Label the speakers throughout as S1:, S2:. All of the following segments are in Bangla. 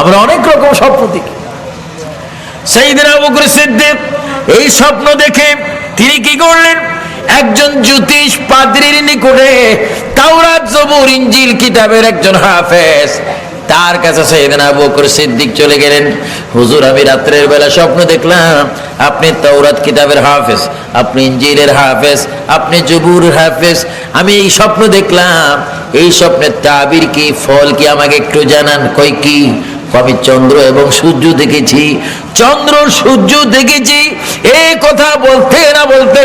S1: আমরা অনেক রকম স্বপ্ন দেখি। সাইয়েদনা আবু বকর সিদ্দিক এই স্বপ্ন দেখে তিনি কি করলেন, একজন জ্যোতিষ পাদ্রীর নিকটে তাওরাত জবুর ইনজিল কিতাবের একজন হাফেজ, তার কাছে সাইয়েদনা আবু বকর সিদ্দিক চলে গেলেন। হুজুর, আমি রাত্রের বেলা স্বপ্ন দেখলাম আপনি তাওরাত কিতাবের হাফেজ, আপনি ইনজিলের হাফেজ, আপনি জবুরের হাফেজ। আমি এই স্বপ্ন দেখলাম, এই স্বপ্নের তাবির কি, ফল কি, আমাকে একটু জানান। কই কি? আমি চন্দ্র এবং সূর্য দেখেছি, চন্দ্র সূর্য দেখেছি। এই কথা বলতে না বলতে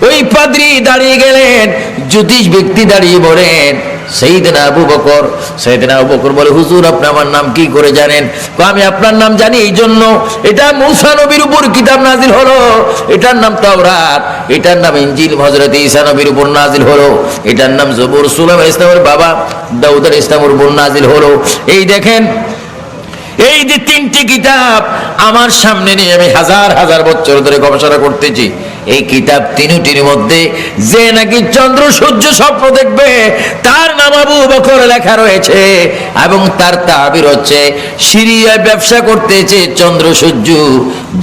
S1: ওই পাদ্রী দাঁড়িয়ে গেলেন, জ্যোতিষ ব্যক্তি দাঁড়িয়ে বলেন, সাইয়েদনা আবু বকর। সাইয়েদনা আবু বকর বলে, হুজুর আপনি আমার নাম কি করে জানেন? আমি আপনার নাম জানি এই জন্য, এটা মূসা নবীর উপর কিতাব নাজিল হলো, এটার নাম তাওরাত, এটার নাম ইনজিল হযরত ঈসা নবীর উপর নাজিল হলো, এটার নাম জবুর সুলাইমান ইসলামের বাবা দাউদ আলাইহিস ইসলামের উপর নাজিল হলো। এই দেখেন, এই যে তিনটি কিতাব আমার সামনে নিয়ে আমি হাজার হাজার বছর ধরে গবেষণা করতেছি। এই কিতাব তিনটির মধ্যে যে নাকি চন্দ্র সূর্য স্বপ্ন দেখবে তার নাম আবু বকর লেখা রয়েছে, এবং তার তাবির হচ্ছে সিরিয়ায় ব্যবসা করতেছে চন্দ্র সূর্য।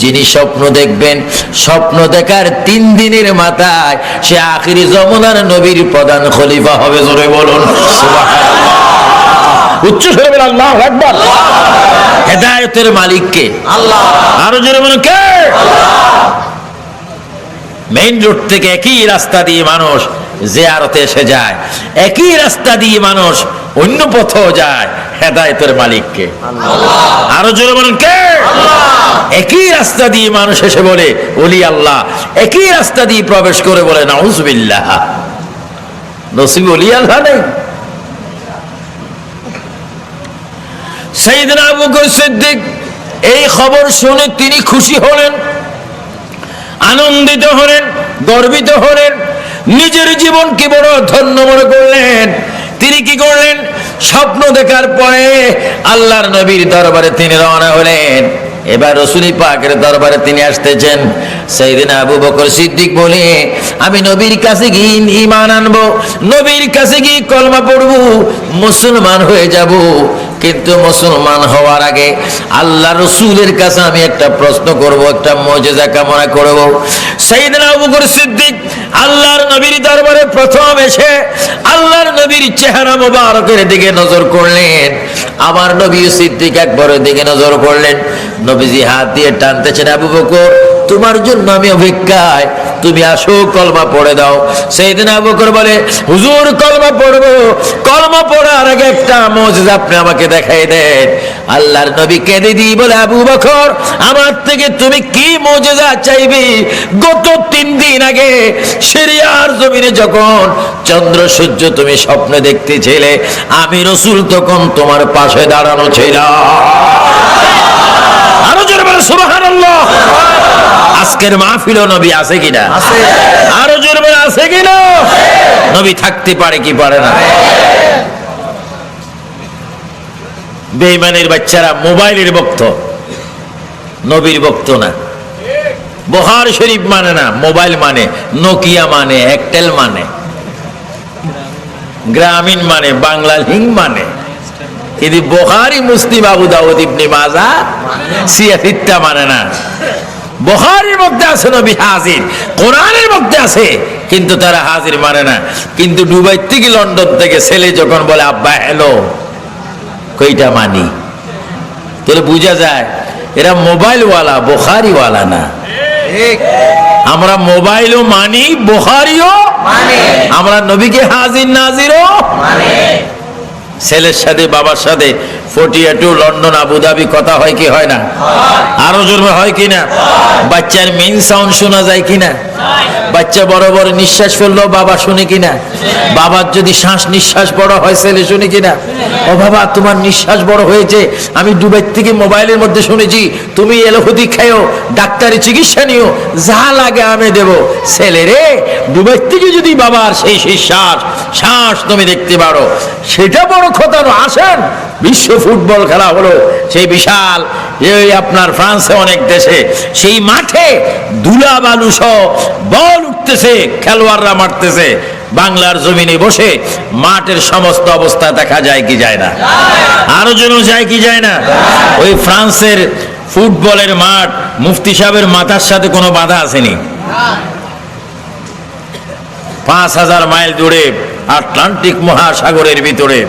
S1: যিনি স্বপ্ন দেখবেন, স্বপ্ন দেখার 3 দিনের মাথায় সে আখিরি জমানার নবীর প্রধান খলিফা হবে। জোরে বলুন সুবহানাল্লাহ, উচ্চ স্বরে বলুন আল্লাহু আকবার। হেদায়েতের মালিক কে? আল্লাহ। আরো জোরে বলুন কে? আল্লাহ। মেইন রোড থেকে একই রাস্তা দিয়ে মানুষ জিয়ারতে এসে যায়, একই রাস্তা দিয়ে মানুষ অন্য পথেও যায়, হেদায়েতের মালিক কে? আল্লাহ। আরো জোরে বলুন কে? আল্লাহ। একই রাস্তা দিয়ে মানুষ এসে বলে ওলি আল্লাহ, একই রাস্তা দিয়ে প্রবেশ করে বলে নাউজুবিল্লাহ। নসিব ওলি আল্লাহ নেই। সাইয়েদনা আবু বকর সিদ্দিক এই খবর শুনে তিনি খুশি হলেন, আনন্দিত হলেন, গর্বিত হলেন, নিজের জীবনকে বড় ধন্য মনে করলেন। তিনি কি করলেন, স্বপ্ন দেখার পরে আল্লাহর নবীর দরবারে তিনি রওনা হলেন। এবার রাসূল পাকের দরবারে তিনি আসতেছেন। সাইয়েদনা আবু বকর সিদ্দিক বলে, আমি নবীর কাছে গিয়ে ঈমান আনবো, নবীর কাছে গিয়ে কলমা পড়বো, মুসলমান হয়ে যাব। কিন্তু মুসলমান হওয়ার আগে আল্লাহ রাসূলের কাছে আমি একটা প্রশ্ন করব, একটা মুজিজা কামনা করব। সাইয়েদনা আবু বকর সিদ্দিক আল্লাহর নবীর দরবারে প্রথম এসে আল্লাহর নবীর চেহারা মোবারকের দিকে নজর করলেন। আমার নবী সিদ্দিক একবারের দিকে নজর করলেন। নবীজি হাত দিয়ে টানতেছেন, আবু বকর তোমার জন্য আমি অপেক্ষায়, তুমি আসো কলমা পড়ে দাও। সাইয়েদনা আবু বকর বলে, হুজুর কলমা পড়বো, কলমা পড়ার আগে একটা মুজিজা আপনি আমাকে দেখাই দেন। আল্লাহর নবী কেঁদে দিয়ে বলে, আবু বকর আমার থেকে তুমি কি মুজিজা চাইবে? গত 3 দিন আগে সিরিয়ার জমিনে যখন চন্দ্র সূর্য তুমি স্বপ্নে দেখতেছিলে, আমি রাসূল তখন তোমার পাশে দাঁড়ানো ছিলাম। আরো জোরে বলে সুবহানাল্লাহ। আজকের মাহফিলে নবী আছে কিনা? আছে। আরো জোরে বলে আছে কিনা? নবী থাকতে পারে কি পারে না? বেঈমানের বাচ্চারা মোবাইলের ভক্ত, নবীর ভক্ত না। বুখারী শরীফ মানে না, মোবাইল মানে, নোকিয়া মানে, একটেল মানে, গ্রামীণ মানে, বাংলা লিঙ্ক মানে। কিন্তু বুখারী, মুসলিম, আবু দাউদ, ইবনে মাজাহ, সিয়াসিত্তা মানে না। বুখারীর মধ্যে আছে নবী হাজির, কোরআনের মধ্যে আছে, কিন্তু তারা হাজির মানে না। কিন্তু দুবাই থেকে লন্ডন থেকে ছেলে যখন বলে আব্বা হ্যালো, কইটা মানি। তাহলে বোঝা যায় এরা মোবাইলওয়ালা, বুখারীওয়ালা না। আমরা মোবাইলও মানি, বুখারীও মানি, আমরা নবীকে হাজির নাজিরও মানি। ছেলের সাথে বাবার সাথে 42 লন্ডন আবুধাবি কথা হয় কি হয় না? আরো জোরে হয় কিনা? বাচ্চার মেইন সাউন্ড শোনা যায় কিনা? বাচ্চা বড় বড় নিঃশ্বাস ফেললেও বাবা শুনে কিনা? বাবার যদি শ্বাস নিঃশ্বাস বড় হয় ছেলে শুনে কিনা? ও বাবা তোমার নিঃশ্বাস বড় হয়েছে, আমি দুবাই থেকে মোবাইলের মধ্যে শুনেছি, তুমি এলোপ্যাথি খাও, ডাক্তারি চিকিৎসা নিও, যা লাগে আমি দেব। ছেলে রে, দুবাই থেকে যদি বাবার সেই শ্বাস তুমি দেখতে পারো, সেটা বড় কথা। আসেন, বিশ্ব ফুটবল খেলা হলো, সেই বিশাল এই আপনার ফ্রান্সে অনেক দেশে, সেই মাঠে ধুলা বালু সহ বল উঠতেছে, খেলোয়াড়রা মারতেছে, বাংলার জমিনে বসে মাঠের সমস্ত অবস্থা দেখা যায় কি যায় না? আরো যেন যায় কি যায় না? ওই ফ্রান্সের ফুটবলের মাঠ মুফতি সাহেবের মাথার সাথে কোনো বাধা আসেনি। 5000 মাইল দূরে আটলান্টিক মহাসাগরের ভিতরে,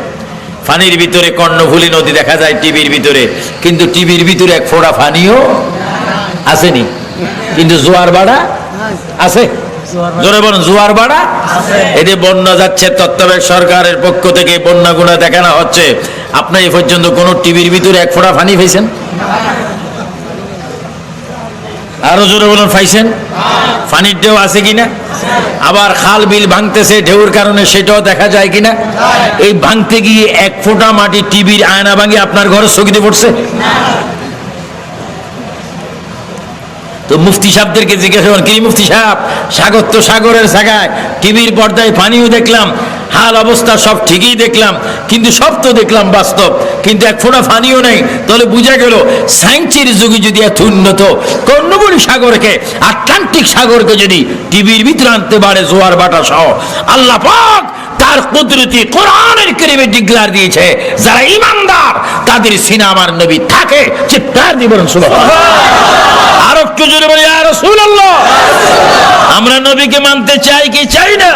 S1: পানির ভিতরে কর্ণফুলী নদী দেখা যায় টিভির ভিতরে, কিন্তু টিভির ভিতরে এক ফোঁটা পানিও আসেনি। কিন্তু জোয়ার বাড়া আছে, জোরে বলুন জোয়ার বাড়া। এতে বন্যা যাচ্ছে, তত্ত্বাবধায়ক সরকারের পক্ষ থেকে বন্যাগুলো দেখানো হচ্ছে। আপনি এই পর্যন্ত কোন টিভির ভিতরে এক ফোঁটা পানি পাইছেন? আরো জোরে বলুন পাইছেন? পানির ঢেউ আছে কিনা? আবার খাল বিল ভাঙতেছে ঢেউর কারণে, সেটাও দেখা যায় কিনা? এই ভাঙতে গিয়ে এক ফোঁটা মাটি টিভির আয়না ভাঙিয়ে আপনার ঘরে স্থগিত পড়ছে? তো মুফতি সাহেবদেরকে জিজ্ঞাসা করেন, কি মুফতি সাহেব, সাগর তো সাগরের জায়গায়, টিভির পর্দায় পানিও দেখলাম, হাল অবস্থা সব ঠিকই দেখলাম, কিন্তু সব তো দেখলাম বাস্তব, কিন্তু এক ফোঁটা পানিও নেই। তাহলে বুঝা গেল সায়েন্সের যুগে যদি এত উন্নত কর্ণফুলী সাগরকে, আটলান্টিক সাগরকে যদি টিভির ভিতরে আনতে পারে জোয়ার বাটা সহ, আল্লাহ পাক তার কুদরতি কোরআনের কারিমে ডিক্লার দিয়েছে, যারা ঈমানদার তাদের সিনা আমার নবী থাকে। চিৎকার দিয়ে বলুন সুবহানাল্লাহ। আর একটু জোরে বলি ইয়া রাসূলুল্লাহ। আমরা নবীকে মানতে চাই কি চাই না?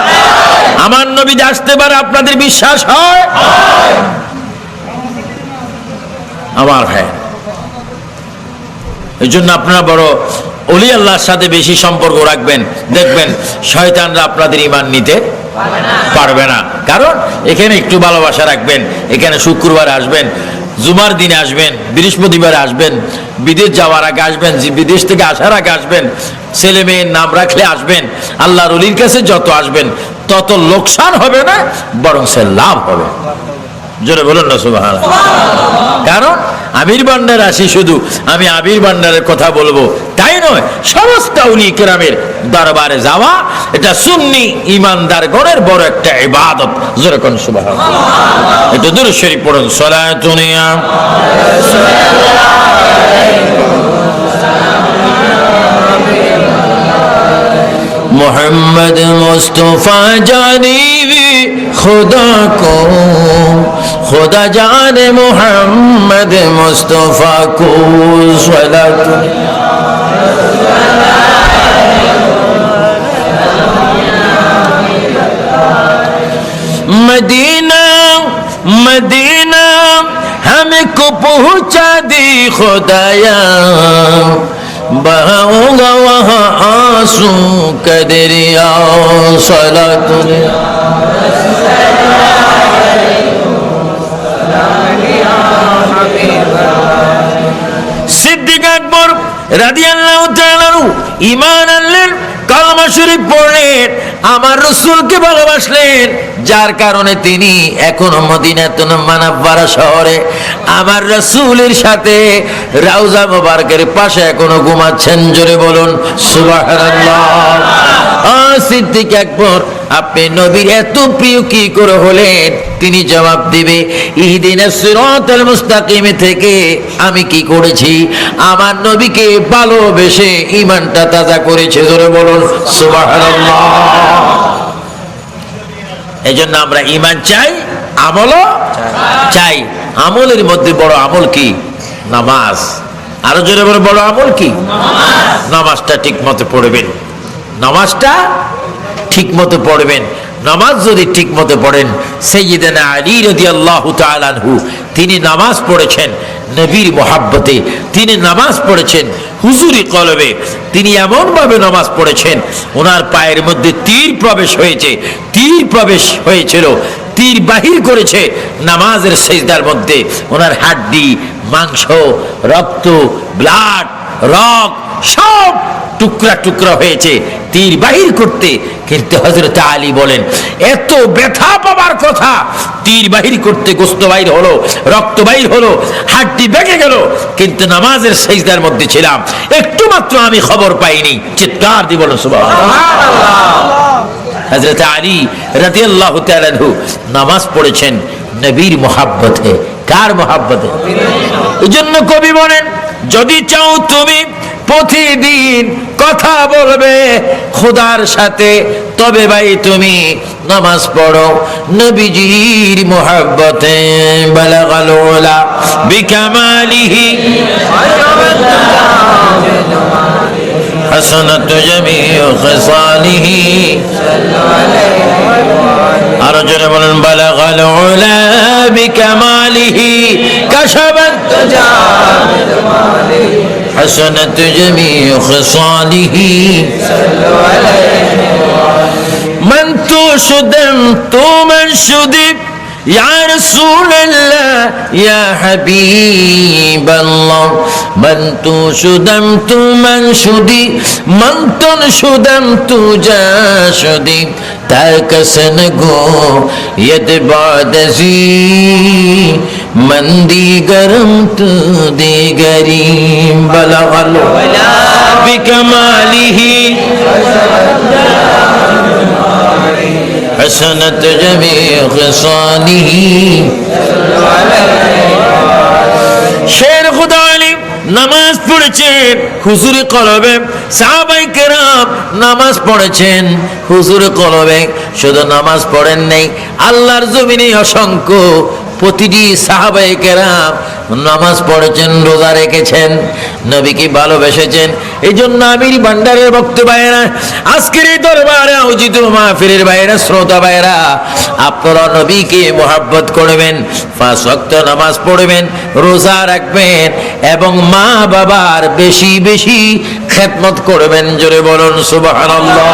S1: আমার নবী আসতে পারে, আপনাদের বিশ্বাস হয়? আমার ভাই, এই জন্য আপনারা বড় ওলি আল্লাহর সাথে বেশি সম্পর্ক রাখবেন, দেখবেন শয়তানরা আপনাদের ঈমান নিতে পারবে না। কারণ এখানে একটু ভালোবাসা রাখবেন, এখানে শুক্রবার আসবেন, জুমার দিনে আসবেন, বৃহস্পতিবারে আসবেন, বিদেশ যাওয়ার আগে আসবেন, বিদেশ থেকে আসার আগে আসবেন, ছেলে মেয়ের নাম রাখলে আসবেন, আল্লাহর ওলির কাছে যত আসবেন তত লোকসান হবে না, বরং সে লাভ হবে। জোরে বলুন না সুবহানাল্লাহ। কারণ আমির ভান্ডার আসি, শুধু আমি আমির ভান্ডারের কথা বলবো তাই নয়, সমস্ত আউলিয়া কেরামের দরবারে যাওয়া এটা সুন্নি ঈমানদার গণের বড় একটা ইবাদত। জোরে কোন সুবহানাল্লাহ। এটা দুরূদ শরীফ পড়ুন, সালাতুন ইয়া मोहम्मद मुस्तफा जानी खुदा को, खुदा जाने मोहम्मद मुस्तफा को सलात। मदीना मदीना हमको पहुंचा दी खुदाया, बहाऊंगा वहाँ आंसू का दरिया। सलातुन সিদ্দিক আকবর রাদিয়াল্লাহু তাআলা আনহু ঈমান আনলেন, কালেমা শরীফ পড়লেন, আমার রাসূলকে ভালোবাসলেন, যার কারণে তিনি এখনো মদিনাতুল মুনাওয়ারা শহরে আমার রাসূলের সাথে রওজা মুবারকের পাশে এখনো ঘুমাচ্ছেন। জোরে বলুন সুবহানাল্লাহ। সিদ্দিক আকবর, আপনি নবীর এত প্রিয় কি করে হলেন? তিনি জবাব দিবে, ইহদিনাস সিরাতাল মুস্তাকিম থেকে আমি কি করেছি? আমার নবীকে ভালোবেসে ঈমানটা তাজা করেছে। জোরে বলুন সুবহানাল্লাহ। এজন্য আমরা ঈমান চাই, আমলও চাই। আমলের মধ্যে বড় আমল কি? নামাজ। আরো জোরে বড় বড় আমল কি? নামাজটা ঠিক মতো পড়বেন, নামাজটা ঠিক মতো পড়বেন। নামাজ যদি ঠিক মতো পড়েন, সাইয়্যিদানা আলী রাদিয়াল্লাহু তাআলা আনহু তিনি নামাজ পড়েছেন নবীর মহাব্বতে, তিনি নামাজ পড়েছেন হুজুরি কলবে, তিনি এমন ভাবে নামাজ পড়েছেন ওনার পায়ের মধ্যে তীর প্রবেশ হয়েছে, তীর প্রবেশ হয়েছিল, তীর বাহির করেছে নামাজের সিজদার মধ্যে। ওনার হাড্ডি, মাংস, রক্ত, ব্লাড, রক সব টুকরা টুকরা হয়েছে তীর বাহির করতে। কিন্তু হযরত আলী বলেন, এত ব্যথা পাবার কথা, তীর বাহির করতে গোশত বাহির হলো, রক্ত বাহির হলো, হাড্ডি ভেঙে গেল, কিন্তু নামাজের সিজদার মধ্যে ছিলাম, একটু মাত্র আমি খবর পাইনি। চিৎকার দিয়ে বলুন সুবহানাল্লাহ। হযরত আলী রাদিয়াল্লাহু তাআলা আনহু নামাজ পড়েছেন নবীর মহব্বতে। কার মহব্বতে? এজন্য কবি বলেন, যদি চাও তুমি প্রতিদিন কথা বলবে খোদার সাথে, তবে ভাই তুমি নামাজ পড়ো নবীজির মুহাব্বতে। বালাগাল উলা বিকামালিহি হাসানাতু জামিউ খিসালিহি। আর জোরে বলেন বালাগাল উলা বিকামালিহি কাশাবাত তুজা হাসানাতু জামিউ খিসালিহি। من تشدم تو من شدي يا رسول الله يا حبيب الله. من تشدم تو من شدي من تنشدم تو جا شدي تاكسن گو يد بعد زي من دیگرم تو دیگری. بلغ العلا بكماله حسنت جميع خصاله. শের খুদা আলী নামাজ পড়েছেন হুজুরে কলবে, সাহাবায়ে কেরাম নামাজ পড়েছেন হুজুরে কলবে। শুধু নামাজ পড়েন নাই, আল্লাহর জমিনে অসংখ্য প্রতিটি সাহাবায়ে কেরাম নামাজ পড়েছেন, রোজা রেখেছেন, নবীকে ভালোবেসেছেন। এই জন্য আমির ভান্ডারের বক্তব্য ভাইয়েরা, আজকের এই দরবারে আয়োজিত মাহফিলের ভাইয়েরা, শ্রোতা ভাইয়েরা, আপনারা নবীকে মুহাব্বত করবেন, 5 ওয়াক্ত নামাজ পড়বেন, রোজা রাখবেন এবং মা বাবার বেশি বেশি খেদমত করবেন। জোরে বলুন সুবহানাল্লাহ।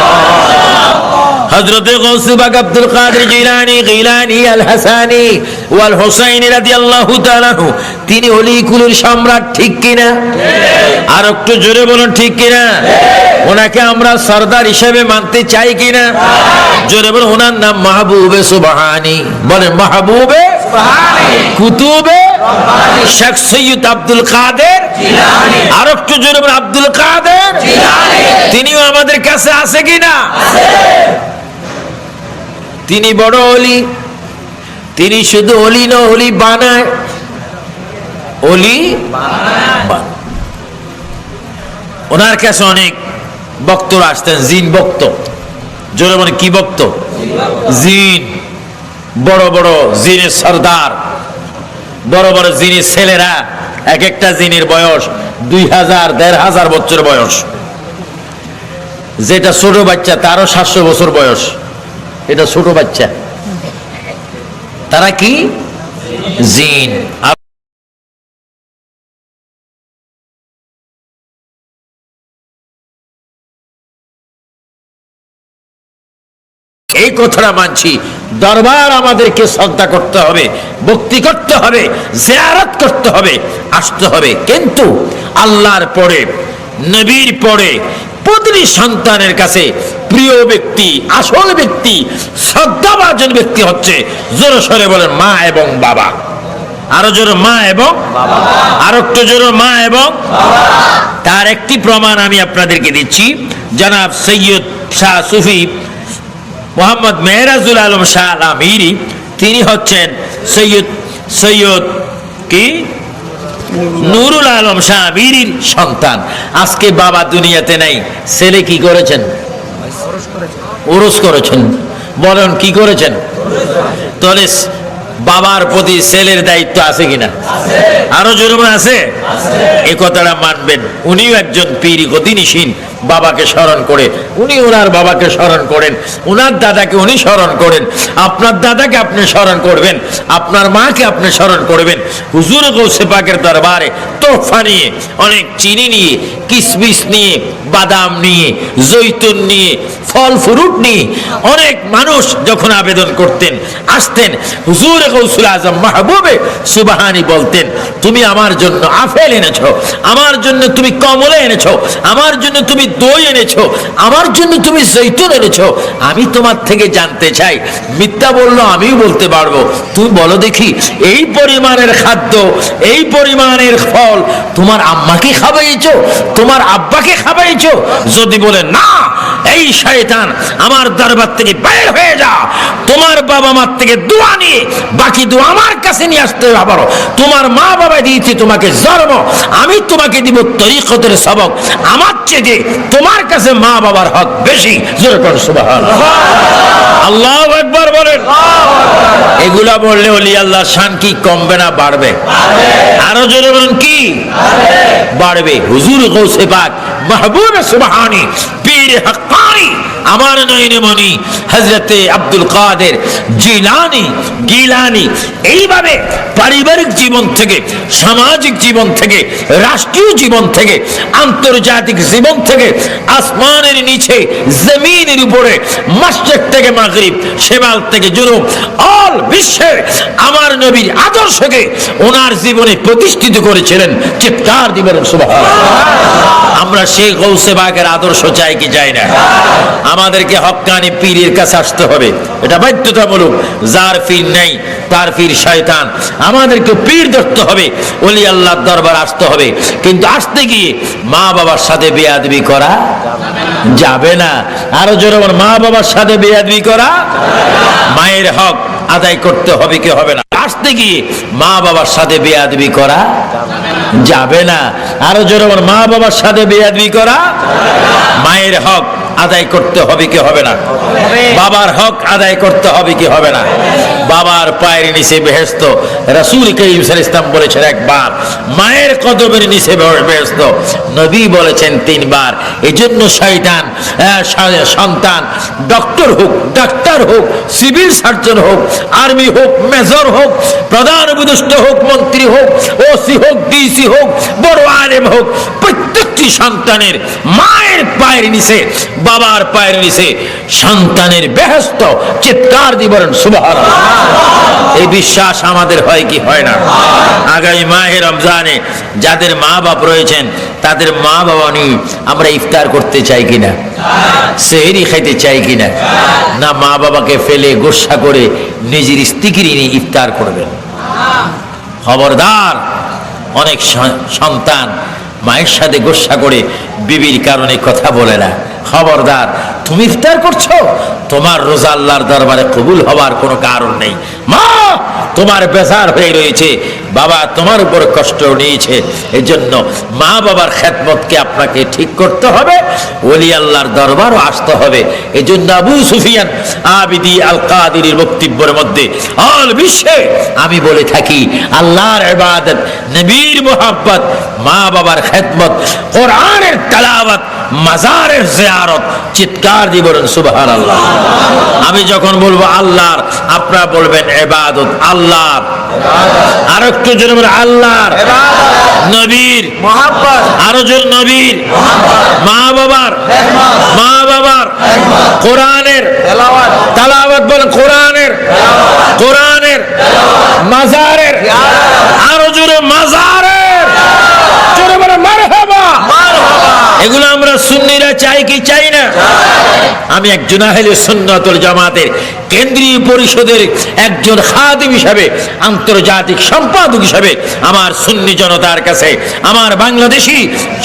S1: হযরত গৌস পাক আব্দুল কাদের জিলানী গিলানী আল হাসানী ওয়াল হুসাইনী রাদিয়াল্লাহু তাআলা আনহু, তিনি ওলি কুলের সম্রাট, ঠিক কিনা? আর একটু জোরে বলুন ঠিক কিনা? ওনাকে আমরা সরদার হিসেবে মানতে চাই কিনা? জোরে বলুন। ওনার নাম মাহবুবে সুবহানী। বলেন মাহবুবে সুবহানী কুতুবে রব্বানী শেখ সৈয়দ আব্দুল কাদের জিলানী। আর একটু জোরে বলুন আব্দুল কাদের জিলানী। তিনিও আমাদের কাছে আছে কিনা? আছে। তিনি বড় ওলি। তিনি শুধু ওলি না, ওলি বানায়, ওলি বানায়। ওনার কাছে অনেক বক্তরা আসতেন, জিন বক্ত। জোরে বলে কি বক্ত? জিন। বড় বড় জিনের সর্দার, বড় বড় জিনের ছেলেরা, এক একটা জিনের বয়স 2000 1500 বছর বয়স। যেটা ছোট বাচ্চা তারও 700 বছর বয়স। এটা ছোট বাচ্চা, তারা কি জিন। এই কথাটা মানছি। দরবার আমাদেরকে শ্রদ্ধা করতে হবে, ভক্তি করতে হবে, জিয়ারত করতে হবে, আসতে হবে। কিন্তু আল্লাহর পরে, নবীর পরে প্রতিটি সন্তানের কাছে প্রিয় ব্যক্তি, আসল ব্যক্তি, শ্রদ্ধাভাজন ব্যক্তি হচ্ছে, জোরে সরে বলেন, মা এবং বাবা। আরো জোরে মা এবং বাবা। আর একটু জোরে মা এবং বাবা। তার একটি প্রমাণ আমি আপনাদেরকে দিচ্ছি। জনাব সৈয়দ শাহ সুফি মোহাম্মদ মেহরাজুল আলম শাহ আমিরি, তিনি হচ্ছেন সৈয়দ কি নুরুল আলম শাহ আমিরির সন্তান। আজকে বাবা দুনিয়াতে নাই, ছেলে কি করেছেন? উরুস করেছেন। বলেন কি করেছেন? তাহলে বাবার প্রতি ছেলের দায়িত্ব আছে কিনা? আরো জোরে আছে। এই কথাটা মানবেন। উনিও একজন পীর, গদিনিসীন, বাবাকে স্মরণ করে, উনি ওনার বাবাকে স্মরণ করেন, ওনার দাদাকে উনি স্মরণ করেন, আপনার দাদাকে আপনি স্মরণ করবেন, আপনার মাকে আপনি স্মরণ করবেন। হুজুর গৌসে পাকের দরবারে তোহফা নিয়ে, অনেক চিনি নিয়ে, কিশমিশ নিয়ে, বাদাম নিয়ে, জৈতুন নিয়ে, ফল ফ্রুট নিয়ে অনেক মানুষ যখন আবেদন করতেন, আসতেন, হুজুর গৌসুল আজম মাহবুবে সুবহানী বলতেন, তুমি আমার জন্য আপেল এনেছো, আমার জন্য তুমি কমলা এনেছো, আমার জন্য তুমি দই এনেছো, আমার জন্য তুমি জৈতুন এনেছো, আমি তোমার থেকে জানতে চাই। মিথ্যা বললো আমিও বলতে পারবো। তুমি বলো দেখি, এই পরিমাণের খাদ্য, এই পরিমাণের ফল তোমার আম্মাকে খাওয়াইছো, তোমার আব্বাকে খাওয়াইছো? যদি বলে না, এই শয়তান আমার দরবার থেকে বের হয়ে যা, তোমার বাবা মার থেকে দোয়া নিয়ে বাকি দোয়া আমার কাছে নিয়ে আসতে পারো। তোমার মা বাবা দিয়েছে তোমাকে জন্ম, আমি তোমাকে দিব তরিকতের সবক, আমার চেয়ে তোমার কাছে মা বাবার হক বেশি। জোরে কর সুবহানাল্লাহ, আল্লাহু আকবার বলেন। এগুলা বললে ওলি আল্লাহর শান কি কমবে না বাড়বে? আরো জোরে বলেন কি বাড়বে? হুজুর গৌসে পাক মাহবুব সুবহানী পীর হক্কানি আমার নয়নে মনি হযরতে আব্দুল কাদের গিলানি এইভাবে পারিবারিক জীবন থেকে, সামাজিক জীবন থেকে, রাষ্ট্রীয় জীবন থেকে, আন্তর্জাতিক জীবন থেকে, আসমানের নিচে জমিনের উপরে, মাশরিক থেকে মাগরিব, শিমাল থেকে জুনুব, অল বিশ্বে আমার নবীর আদর্শকে ওনার জীবনে প্রতিষ্ঠিত করেছিলেন। চিৎকার দিবেন সুবহানাল্লাহ। আমরা সেই গৌসে পাকের আদর্শ চাই কি চাই না? আমাদেরকে হক্কানি পীরের কাছে আসতে হবে, এটা বাধ্যতামূলক। যার পীর নেই তার পীর শয়তান। আমাদেরকে পীর ধরতে হবে, ওলি আল্লাহর দরবার আসতে হবে। কিন্তু আসতে গিয়ে মা বাবার সাথে বেয়াদবি করা যাবে না। আরো জোরে বল, মা বাবার সাথে বেয়াদবি করা, মায়ের হক আদায় করতে হবে কি হবে না? আসতে গিয়ে মা বাবার সাথে বেয়াদবি করা যাবে না। আরো জোরে বল, মা বাবার সাথে বেয়াদবি করা, মায়ের হক আদায় করতে হবে কি হবে না? বাবার হক আদায় করতে হবে কি হবে না? বাবার পায়ের নিচে বেহেশত, রাসূল কারীম সাল্লাল্লাহু আলাইহি ওয়াসাল্লাম বলেছেন একবার, মায়ের কদমের নিচে বেহেশত নবী বলেছেন 3 বার। এজন্য শয়তান সন্তান ডক্টর হোক, ডাক্তার হোক, সিভিল সার্জন হোক, আর্মি হোক, মেজর হোক, প্রধান উপদেষ্টা হোক, মন্ত্রী হোক, ওসি হোক, ডিসি হোক, বড় আলেম হোক, প্রত্যেকটি সন্তানের মায়ের পায়ের নিচে, বাবার পায়ের নিচে সন্তানের বেহেশত। চিৎকার দিয়ে বলেন সুবহানাল্লাহ। এই বিশ্বাস আমাদের হয় কি হয় না? আগামী মাহে রমজানে যাদের মা বাপ রয়েছেন তাদের মা বাবা নিয়ে আমরা ইফতার করতে চাই কিনা? সেহরি খাইতে চাই কিনা? না মা বাবাকে ফেলে গোসা করে নিজের স্ত্রীকে নিয়ে ইফতার করবেন? খবরদার, অনেক সন্তান মায়ের সাথে গোসা করে বিবির কারণে কথা বলে না। খবরদার, তুমি ইফতার করছো, তোমার রোজা আল্লাহর দরবারে কবুল হবার কোনো কারণ নেই। মা তোমার বেজার হয়ে রয়েছে, বাবা তোমার উপর কষ্ট নিয়েছে, এজন্য মা বাবার খেদমতকে আপনাকে ঠিক করতে হবে, ওলি আল্লাহর দরবারও আসতে হবে। এজন্য আবু সুফিয়ান আবিদি আল কাদিরের বক্তব্যের মধ্যে অল বিশ্বে আমি বলে থাকি, আল্লাহর ইবাদত, নবীর মুহাব্বত, মা বাবার খেদমত, কোরআনের তেলাওয়াত, মাজারের জিয়ারত। চিৎকার দিয়ে বলেন সুবহানাল্লাহ। আমি যখন বলবো আল্লাহর, আপনারা বলবেন ইবাদত আল্লাহর। আর একটু জোরে বলেন আল্লাহর, নবীর মুহাব্বত, আরো জোরে নবীর, মা বাবার, মা বাবার, কোরআনের তেলাওয়াত বলেন, কোরআনের, কোরআনের, মাজারের, আরো জোরে মাজারের, জোরে বলেন মারহাবা। এগুলো আমরা সুন্নিরা চাই কি চাই না? আমি একজন আহলে সুন্নাত ওয়াল জামাতের কেন্দ্রীয় পরিষদের একজন খাদিম হিসাবে, আন্তর্জাতিক সম্পাদক হিসাবে আমার সুন্নি জনতার কাছে, আমার বাংলাদেশি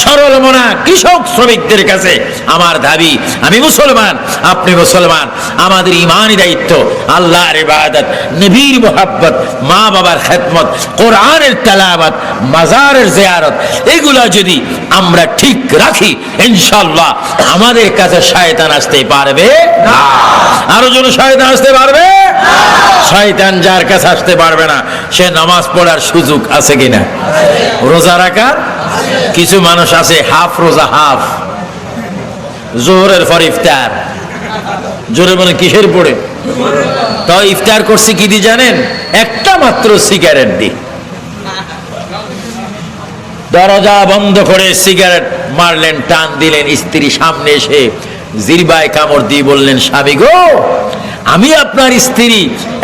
S1: সরল মনা কৃষক শ্রমিকদের কাছে আমার দাবি, আমি মুসলমান, আপনি মুসলমান, আমাদের ইমানি দায়িত্ব আল্লাহর ইবাদত, নবীর মুহাব্বত, মা বাবার খেদমত, কোরআনের তেলাওয়াত, মাজারের জিয়ারত, এগুলা যদি আমরা ঠিক রাখি ইনশাআল্লাহ আমাদের কাছে শয়তান আসতে পারবে না। আরো জন শয়তান আসতে পারবে? শয়তান যার কাছে আসতে পারবে না সে নামাজ পড়ার সুযোগ আছে কিনা? রোজা রাখার কিছু মানুষ আছে হাফ রোজা, হাফ জোহরের পর ইফতার। জোরে মানে কিসের পড়ে? তো ইফতার করছে কি দিয়ে জানেন? একটা মাত্র সিগারেট দিয়ে। দরজা বন্ধ করে সিগারেট মারলেন, টান দিলেন, স্ত্রী সামনে এসে জিরবায় কামড় দিয়ে বললেন, স্বামী গো, আমি আপনার স্ত্রী,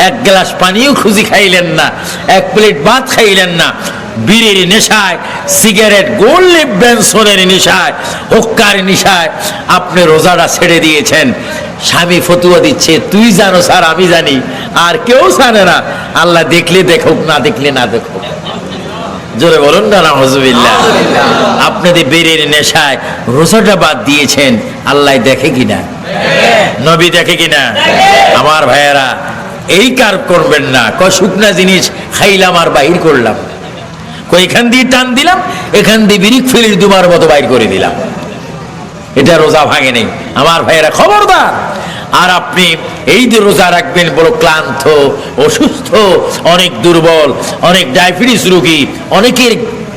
S1: এক গ্লাস পানিও খুঁজি খাইলেন না, এক প্লেট ভাত খাইলেন না, বিড়ির নেশায়, সিগারেট, গোল্ড বেনসনের নেশায়, হুক্কার নেশায় আপনি রোজাটা ছেড়ে দিয়েছেন। স্বামী ফতুয়া দিচ্ছে, তুই জানো স্যার, আমি জানি, আর কেউ জানে না। আল্লাহ দেখলে দেখুক, না দেখলে না দেখুক। জোরে বলুন না নাউজুবিল্লাহ। আপনি যে বিড়ির নেশায় রোজাটা বাদ দিয়েছেন, আল্লাহ দেখে কিনা? নবী দেখে কিনা? আমার ভাইয়েরা, এই কার করবেন না। শুকনা জিনিস খাইলাম আর বাহির করলাম, এখান দিয়ে টান দিলাম, এখান দিয়ে বিরিক ফেলির দুবার মতো বাইর করে দিলাম, এটা রোজা ভাঙে নেই। আমার ভাইয়েরা খবরদার। আর আপনি এই যে রোজা রাখবেন, বড় ক্লান্ত, অসুস্থ, অনেক দুর্বল, অনেক ডায়াবেটিস রোগী, অনেকের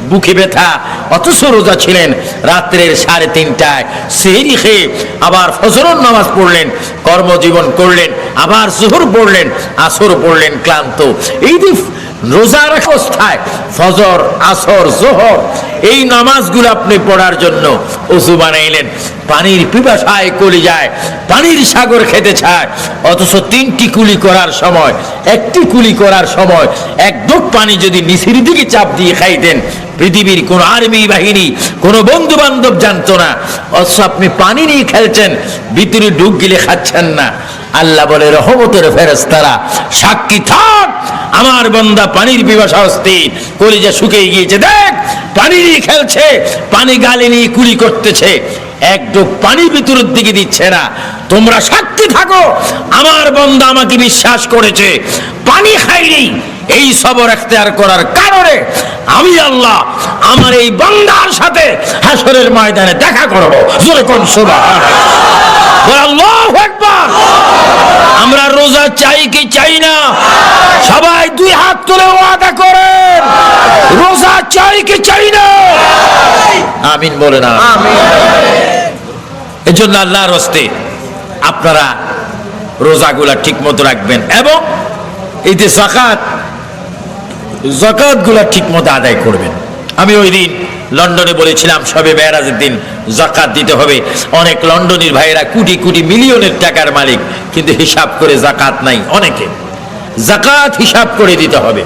S1: বুকে ব্যথা, অথচ রোজা ছিলেন। রাত্রের 3:30টায় সেহরি খেয়ে আবার ফজরের নামাজ পড়লেন, কর্মজীবন করলেন, আবার জোহর পড়লেন, আসর পড়লেন, ক্লান্ত। এই যে রোজার অবস্থায় ফজর, আসর, জোহর এই নামাজগুলো আপনি পড়ার জন্য ওযু বানাইলেন, পানির পিপাসায় কলিজায় পানির সাগর খেতে চায়, অথচ 3টি কুলি করার সময়, 1টি কুলি করার সময় এক ঢোক পানি যদি নিচের দিকে চাপ দিয়ে খাইতেন, পৃথিবীর কোন আর্মি বাহিনী, কোন বন্ধু বান্ধব জানতো না। অথচ আপনি পানি নিয়ে খেলছেন, ভিতরে ঢুক গিলে খাচ্ছেন না। আল্লাহ বলে, রহমতের ফেরেশতারা সাক্ষী থাক, আমার বান্দা পানির পিপাসা অস্থির, কলিজা শুকিয়ে গিয়েছে, দেখ পানি নিয়ে খেলছে, পানি গালে নিয়ে কুলি করতেছে, এক ঢোক পানি ভিতরের দিকে দিচ্ছে না। তোমরা সাক্ষী থাকো, আমার বান্দা আমাকে বিশ্বাস করেছে, পানি খাইনি। এই সবর এখতিয়ার করার কারণে আমি আল্লাহ আমার এই বান্দার সাথে হাসরের ময়দানে দেখা করব। জোরে কোন সুবহানাল্লাহ, আল্লাহু আকবার। আমরা রোজা চাই কি চাই না? সবাই 2 হাত তুলে ওয়াদা করেন, রোজা চাই কি চাই না? আমিন বলেন। আমিন। এজন্য আল্লাহর হস্তে আপনারা রোজাগুলা ঠিক মতো রাখবেন, এবং এই যে যাকাত গুলা ঠিক মতো আদায় করবেন। আমি ওই দিন লন্ডনে বলেছিলাম, শবে মেরাজের দিন যাকাত দিতে হবে। অনেক লন্ডনের ভাইয়েরা কোটি কোটি মিলিয়নের টাকার মালিক, কিন্তু হিসাব করে যাকাত নাই। অনেকে যাকাত হিসাব করে দিতে হবে।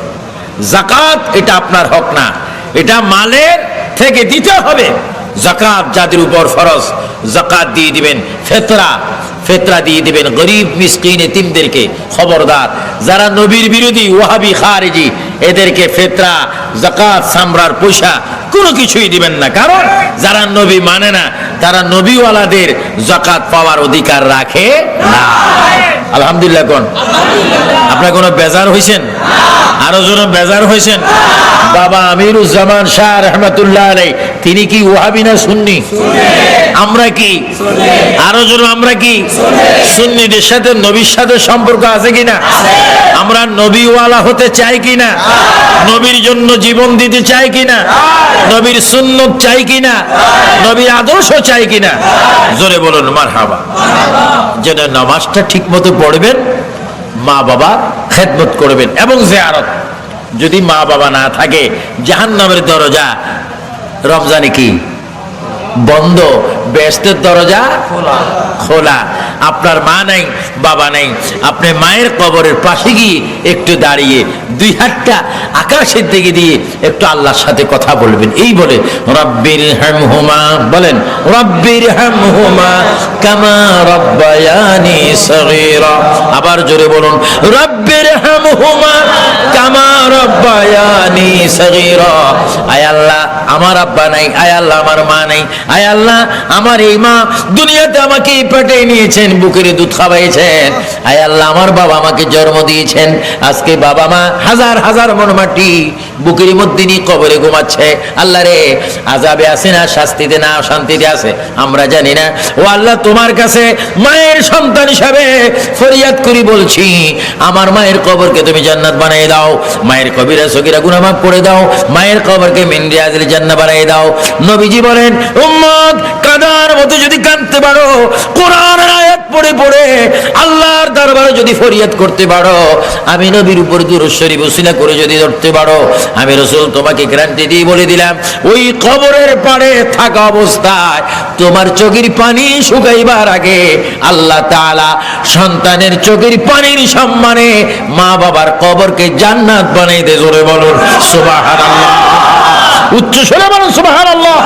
S1: যাকাত এটা আপনার হক না, এটা মালের থেকে দিতে হবে। যাকাত যাদের উপর ফরজ, যাকাত দিয়ে দিবেন। ফেতরা দিয়ে দিবেন গরিব, মিসকিন, এতিমদেরকে। খবরদার, যারা নবীর বিরোধী, ওয়াহাবি, খারিজি, এদেরকে ফেতরা, যাকাত, সামরার পয়সা কোনো কিছুই দিবেন না। কারণ যারা নবী মানে না, তারা নবীওয়ালাদের যাকাত পাওয়ার অধিকার রাখে না। আলহামদুলিল্লাহ কোন? আপনার কোনো বেজার হয়েছেন? আরো জন বেজার হয়েছেন? বাবা আমিরুজ্জামান শাহ রহমাতুল্লাহ আলাইহি, তিনি কি ওয়াহাবি না সুন্নি? আমরা কি? আরো জন আমরা কি? সুন্নিদের সাথে নবীর সাথে সম্পর্ক আছে কিনা? আমরা নবীওয়ালা হতে চাই কিনা? নবীর জন্য জীবন দিতে চাই কিনা? নবীর সুন্নত চাই কিনা? নবীর আদর্শ চাই কিনা? জোরে বলুন মারহাবা। যেন নামাজটা ঠিক মতো পড়বেন, মা বাবা খেদমত করবেন, এবং জিয়ারত। যদি মা বাবা না থাকে, জাহান্নামের দরজা রমজানে কি বন্ধ, বেহেশতের দরজা খোলা। আপনার মা নাই, বাবা নাই, আপনি মায়ের কবরের পাশে গিয়ে একটু দাঁড়িয়ে 2 হাতটা আকাশের দিকে দিয়ে একটু আল্লাহর সাথে কথা বলবেন। এই বলে রব্বির হামহুমা, বলেন রব্বির হামহুমা কামা রব্বায়ানি সগীরা। আবার জোরে বলুন রব্বির হামহুমা কামা রব্বায়ানি সগীরা। আয় আল্লাহ, আমার আব্বা নাই, আয় আল্লাহ আমার মা নাই, আয় আল্লাহ আমার এই মা দুনিয়াতে আমাকে পেটে নিয়েছেন, বুকের দুধ খাওয়াইছেন, আয় আল্লাহ আমার বাবা আমাকে জন্ম দিয়েছেন, আজকে বাবা মা হাজার হাজার মন মাটি বুকের মধ্যে নিয়ে কবরে ঘুমাচ্ছে। আল্লাহ রে, আযাবে আছে না, শাস্তিতে না, শান্তিতে আছে আমরা জানি না। ও আল্লাহ, তোমার কাছে মায়ের সন্তান হিসাবে ফরিয়াদ করি, বলছি আমার মায়ের কবরকে তুমি জান্নাত বানিয়ে দাও, মায়ের কবিরা সগীরা গুনাহ মাফ করে দাও, মায়ের কবরকে মিন রিয়াজিল জান্নাহ বানিয়ে দাও। নবীজি বলেন, উম্মত কাদার মতো যদি কাঁদতে পারো, কোরআনের ফরিয়াদ পড়ে পড়ে আল্লাহর দরবারে যদি ফরিয়াদ করতে পারো, আমি নবীর উপর দুরূদ শরীফ উসিলা করে যদি ধরতে পারো, আমি রাসূল তোমাকে গ্যারান্টি দিয়ে বলে দিলাম, ওই কবরের পাড়ে থাকা অবস্থায় তোমার চোখের পানি শুকাইবার আগে আল্লাহ তাআলা সন্তানের চোখের পানির সম্মানে মা বাবার কবরকে জান্নাত বানাই দে। জোরে বলুন সুবহানাল্লাহ, উচ্চ স্বরে বলুন সুবহানাল্লাহ।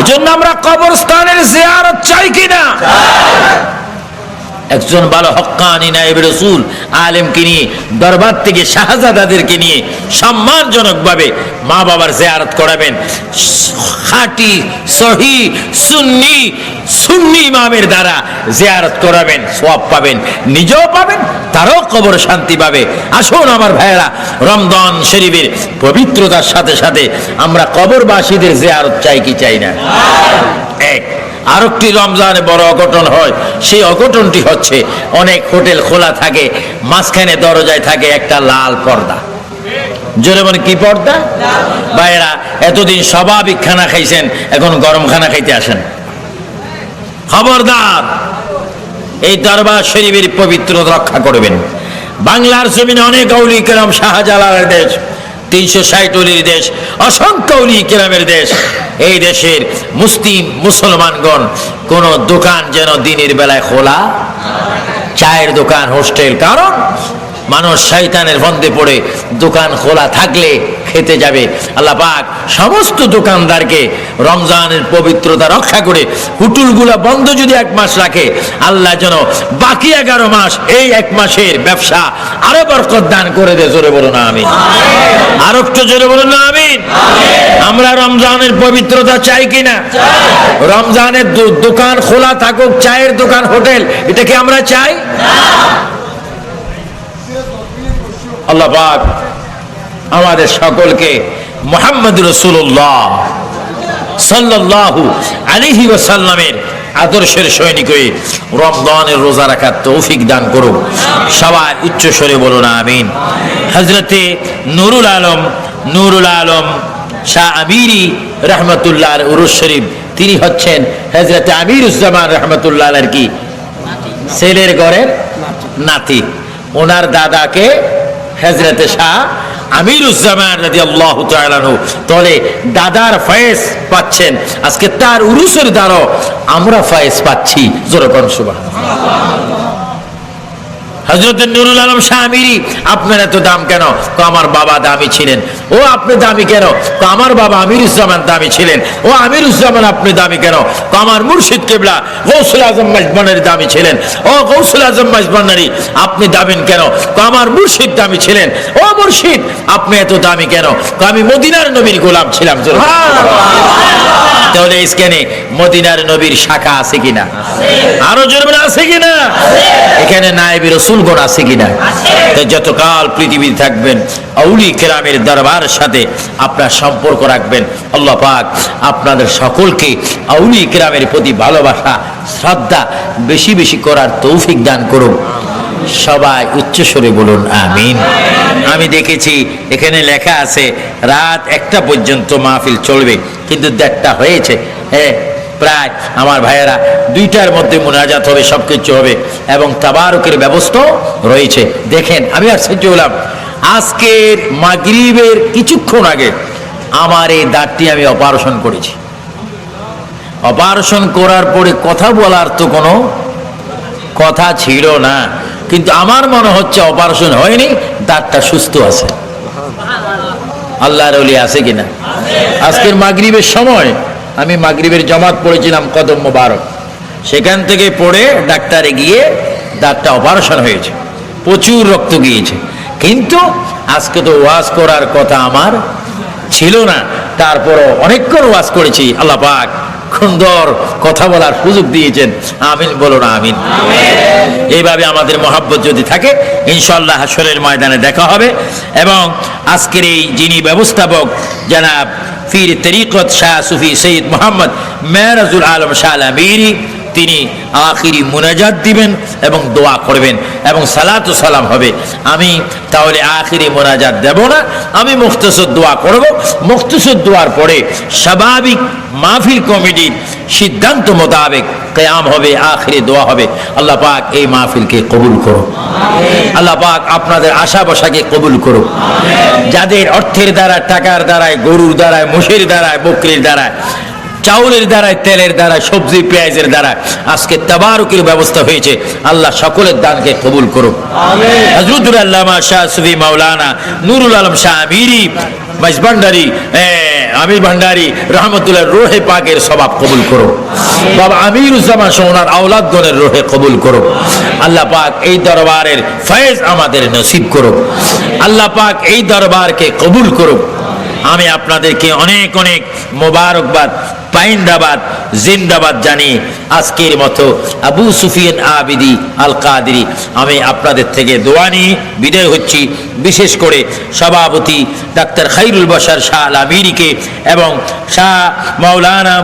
S1: এজন্য আমরা কবরস্থানের জিয়ারত চাই কিনা? একজন ভালো হক্কানি নায়েব রাসূল আলেমকে নিয়ে দরবার থেকে শাহজাদাদেরকে নিয়ে সম্মানজনকভাবে মা বাবার জিয়ারত করাবেন। খাঁটি সহি সুন্নি ইমামের দ্বারা জিয়ারত করাবেন, সওয়াব পাবেন, নিজেও পাবেন, তারও কবর শান্তি পাবে। আসুন আমার ভাইয়েরা, রমজান শরীফের পবিত্রতার সাথে সাথে আমরা কবরবাসীদের জিয়ারত চাই কি চাই না? এক আরেকটি রমজানে বড় অঘটন হয়, সেই অঘটনটি হচ্ছে অনেক হোটেল খোলা থাকে, মাঝখানে দরজায় থাকে একটা লাল পর্দা। জোরে বলেন কি পর্দা? ভাইয়েরা, এতদিন স্বাভাবিক খানা খাইছেন, এখন গরম খানা খাইতে আসেন। খবরদার, এই দরবার শরীফের পবিত্রতা রক্ষা করবেন। বাংলার জমিনে অনেক আউলি কেরাম, শাহজালালের দেশ, 360 অলির দেশ, অসংখ্য অলি কেরামের দেশ। এই দেশের মুসলমানগণ কোন দোকান যেন দিনের বেলায় খোলা, চায়ের দোকান, হোস্টেল, কারণ মানুষ শয়তানের ফন্দে পড়ে দোকান খোলা থাকলে খেতে যাবে। আল্লাহ পাক সমস্ত দোকানদারকে রমজানের পবিত্রতা রক্ষা করে হোটেলগুলো বন্ধ যদি 1 মাস রাখে, আল্লাহ যেন বাকি 11 মাস এই 1 মাসের ব্যবসা আরো বরকত দান করে দে। জোরে বলুন আমিন। আর একটু জোরে বলুন আমিন। আমরা রমজানের পবিত্রতা চাই কিনা? রমজানের দোকান খোলা থাকুক, চায়ের দোকান, হোটেল, এটা কি আমরা চাই? আল্লাহ পাক আমাদের সকলকে মুহাম্মদ রাসূলুল্লাহ সাল্লাল্লাহু আলাইহি ওয়াসাল্লামের আদর্শের সৈনিক হয়ে রমজানের রোজা রাখার তৌফিক দান করুন। সবাই উচ্চ স্বরে বলুন আমিন। হযরতে নুরুল আলম শাহ আমিরি রহমতুল্লাহ আলাইহি উরুস শরীফ, তিনি হচ্ছেন হযরতে আমিরুজ্জামান রহমতুল্লাহ আলাইহির কি ছেলের ঘরের নাতি। ওনার দাদাকে হযরতে শাহ আমিরুজ্জামান রাদিয়াল্লাহু তাআলা আনহু তলে দাদার ফয়েজ পাচ্ছেন। আজকে তার উরুসের দ্বারা আমরা ফয়েজ পাচ্ছি। জোরে কোন সুবহানাল্লাহ। হযরত নুরুল আলম শাহ আমিরি, আপনার এত দাম কেন? আমার বাবা দামি ছিলেন। ও আপনি দামি কেন? আমার বাবা আমিরুজ্জামান দামি ছিলেন। ও আমিরুজ্জামান আপনি দামি কেন? আমার মুর্শিদ কিবলা গৌসুল আজম মাইজবান্ডারি দামি ছিলেন। ও গৌসুল আজম মাইজবান্ডারি আপনি দামি কেন? আমার মুর্শিদ দামি ছিলেন। ও মুর্শিদ আপনি এত দামি কেন? আমি মদিনার নবীর গোলাম ছিলাম। তাহলে স্ক্যানে মদিনার নবীর শাখা আছে কিনা? আরো জোরে আছে কিনা? এখানে নায়েবে রাসূলগণ আছে কিনা? যতকাল পৃথিবীতে থাকবেন আউলি কেরামের দরবারের সাথে আপনার সম্পর্ক রাখবেন। আল্লাহ পাক আপনাদের সকলকে আউলি কেরামের প্রতি ভালোবাসা, শ্রদ্ধা বেশি বেশি করার তৌফিক দান করুন। সবাই উচ্চস্বরে বলুন আমিন। আমি দেখেছি এখানে লেখা আছে রাত 1টা পর্যন্ত মাহফিল চলবে, কিন্তু 1:30 হয়েছে। হ্যাঁ, প্রায় আমার ভাইয়েরা 2টার মধ্যে মুনাজাত হবে, সবকিছু হবে এবং তাবারুকের ব্যবস্থা রয়েছে। দেখেন, আমি আশ্চর্য হলাম, আজকের মাগরিবের কিছুক্ষণ আগে আমার এই দাঁতটি আমি অপারেশন করেছি। অপারেশন করার পরে কথা বলার তো কোনো কথা ছিল না, কিন্তু আমার মনে হচ্ছে অপারেশন হয়নি, দাঁতটা সুস্থ আছে। আল্লাহর ওলি আছে কিনা? আজকের মাগরিবের সময় আমি মাগরিবের জামাত পড়েছিলাম কদম মোবারক, সেখান থেকে পড়ে ডাক্তারে গিয়ে দাঁতটা অপারেশন হয়েছে, প্রচুর রক্ত গিয়েছে। কিন্তু আজকে তো ওয়াজ করার কথা আমার ছিল না, তারপরও অনেকক্ষণ ওয়াজ করেছি। আল্লাহ পাক সুন্দর কথা বলার সুযোগ দিয়েছেন। আমিন বলুন আমিন। এইভাবে আমাদের মহাব্বত যদি থাকে, ইনশাআল্লাহ হাশরের ময়দানে দেখা হবে। এবং আজকের এই যিনি ব্যবস্থাপক জনাব পীর তরিকত শাহ সুফি সৈয়দ মোহাম্মদ মেরাজুল আলম শাহ আমিরি, তিনি আখিরি মুনাজাত দিবেন এবং দোয়া করবেন এবং সালাত ও সালাম হবে। আমি তাহলে আখিরি মুনাজাত দেব না, আমি মুখতসর দোয়া করব। মুখতসর দোয়ার পরে স্বাভাবিক মাহফিল কমিটির সিদ্ধান্ত মোতাবেক কিয়াম হবে, আখিরে দোয়া হবে। আল্লাহ পাক এই মাহফিলকে কবুল করো। আল্লাহ পাক আপনাদের আশা বসাকে কবুল করো। যাদের অর্থের দ্বারা, টাকার দ্বারায়, গরুর দ্বারায়, মোষের দ্বারায়, বকরির দ্বারায়, চাউলের দ্বারায়, তেলের দ্বারায়, সবজি পেঁয়াজের দ্বারা আজকে তাবারুকের ব্যবস্থা হয়েছে, আল্লাহ সকলের দানকে কবুল করো। হযরতুল আল্লামা শাহ সুফি মাওলানা নুরুল আলম শাহ আমিরি ভান্ডারী, আমির ভান্ডারী রহমতুল্লাহ রোহে পাকের সবাব কবুল করো। বাবা আমিরুজ্জামান সোনার আওলাদগণের রোহে কবুল করো। আল্লাহ পাক এই দরবারের ফয়েজ আমাদের নসিব করো। আল্লাহ পাক এই দরবারকে কবুল করো। আমি আপনাদেরকে অনেক অনেক মোবারকবাদ, পাইন্দাবাদ, জিন্দাবাদ জানিয়ে আজকের মতো আবু সুফিয়ান আবিদি আল কাদেরী আমি আপনাদের থেকে দোয়া নিয়ে বিদায় হচ্ছি। বিশেষ করে সভাপতি ডাক্তার খাইরুল বাশার শাহ আল আমিরিকে এবং শাহ মাওলানা